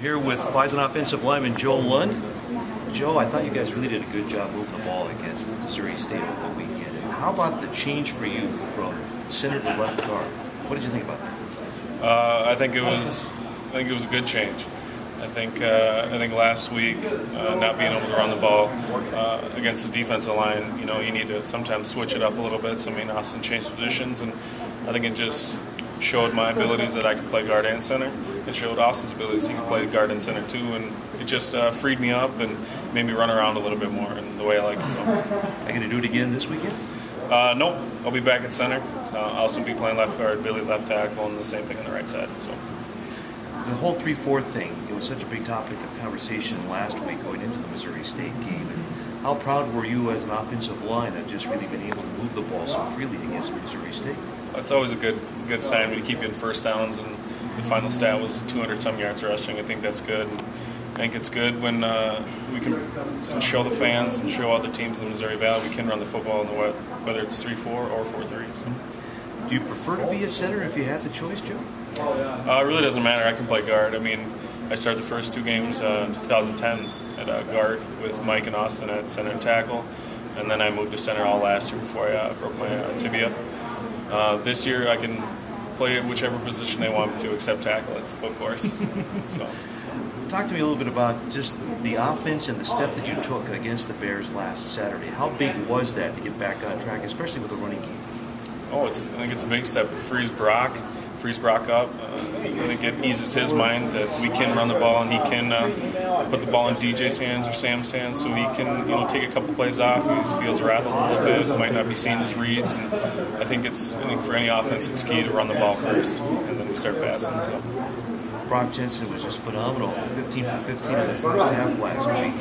Here with Bison offensive lineman Joe Lund. Joe, I thought you guys really did a good job moving the ball against Missouri State over the weekend. And how about the change for you from center to left guard? What did you think about that? I think it was a good change. I think last week not being able to run the ball against the defensive line, you need to sometimes switch it up a little bit. So Austin changed positions, and I think it just showed my abilities that I could play guard and center. It showed Austin's abilities he could play guard and center too, and it just freed me up and made me run around a little bit more in the way I like it. So, are you going to do it again this weekend? Nope. I'll be back at center. I'll also be playing left guard, Billy left tackle, and the same thing on the right side. So. The whole 3-4 thing, it was such a big topic of conversation last week going into the Missouri State game. And how proud were you as an offensive line of just really being able to move the ball so freely against Missouri State? It's always a good sign when you keep getting first downs, and the final stat was 200-some yards rushing. I think that's good. I think it's good when we can show the fans and show other teams in the Missouri Valley we can run the football in the whether it's 3-4 or 4-3. So. Do you prefer to be a center if you had the choice, Joe? It really doesn't matter. I can play guard. I started the first two games in 2010 at guard with Mike and Austin at center and tackle, and then I moved to center all last year before I broke my tibia. This year I can play whichever position they want me to, except tackle it, of course. So. Talk to me a little bit about just the offense and the step that you took against the Bears last Saturday. How big was that to get back on track, especially with the running game? I think it's a big step. It frees Brock up. I think it eases his mind that we can run the ball and he can put the ball in DJ's hands or Sam's hands, so he can take a couple plays off. He feels rattled a little bit. Might not be seeing his reads. And I think for any offense it's key to run the ball first, and then we start passing. So. Brock Jensen was just phenomenal. 15 for 15 in the first half last week.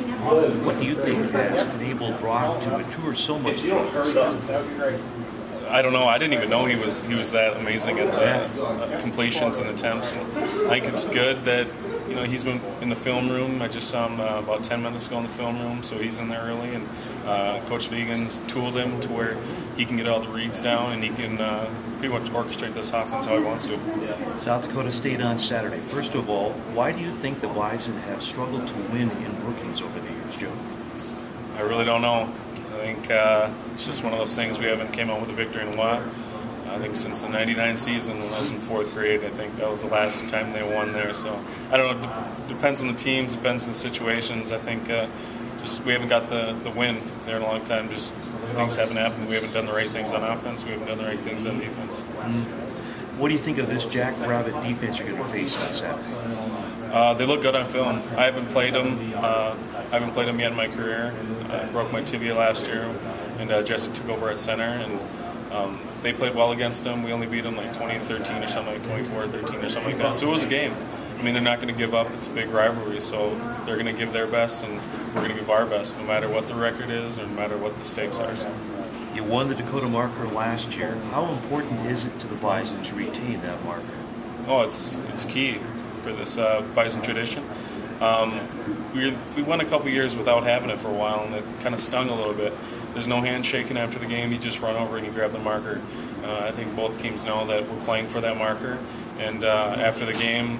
What do you think has enabled Brock to mature so much throughout the season? I don't know. I didn't even know he was that amazing at completions and attempts. And I think it's good that he's been in the film room. I just saw him about 10 minutes ago in the film room, so he's in there early. And Coach Vegan's tooled him to where he can get all the reads down and he can pretty much orchestrate this offense how he wants to. South Dakota State on Saturday. First of all, why do you think the Bison have struggled to win in Brookings over the years, Joe? I really don't know. I think it's just one of those things. We haven't came out with a victory in a while. I think since the '99 season when I was in 4th grade, I think that was the last time they won there. So I don't know. Depends on the teams, depends on the situations. I think just we haven't got the win there in a long time. Just things haven't happened. We haven't done the right things on offense. We haven't done the right things on defense. What do you think of this Jackrabbit defense you're going to face on Saturday? They look good on film. I haven't played them. I haven't played them yet in my career. I broke my tibia last year, and Jesse took over at center, and they played well against them. We only beat them like 20-13 or something, like 24-13 or something like that. So it was a game. They're not going to give up. It's a big rivalry, so they're going to give their best, and we're going to give our best, no matter what the record is or no matter what the stakes are. So. You won the Dakota marker last year. How important is it to the Bison to retain that marker? Oh, it's key for this Bison tradition. We went a couple years without having it for a while, and it kind of stung a little bit. There's no handshaking after the game. You just run over and you grab the marker. I think both teams know that we're playing for that marker, and after the game,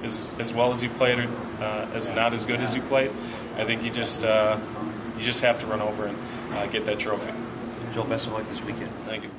as well as you played or as not as good as you played, I think you just have to run over and get that trophy. Joe, best of luck this weekend. Thank you.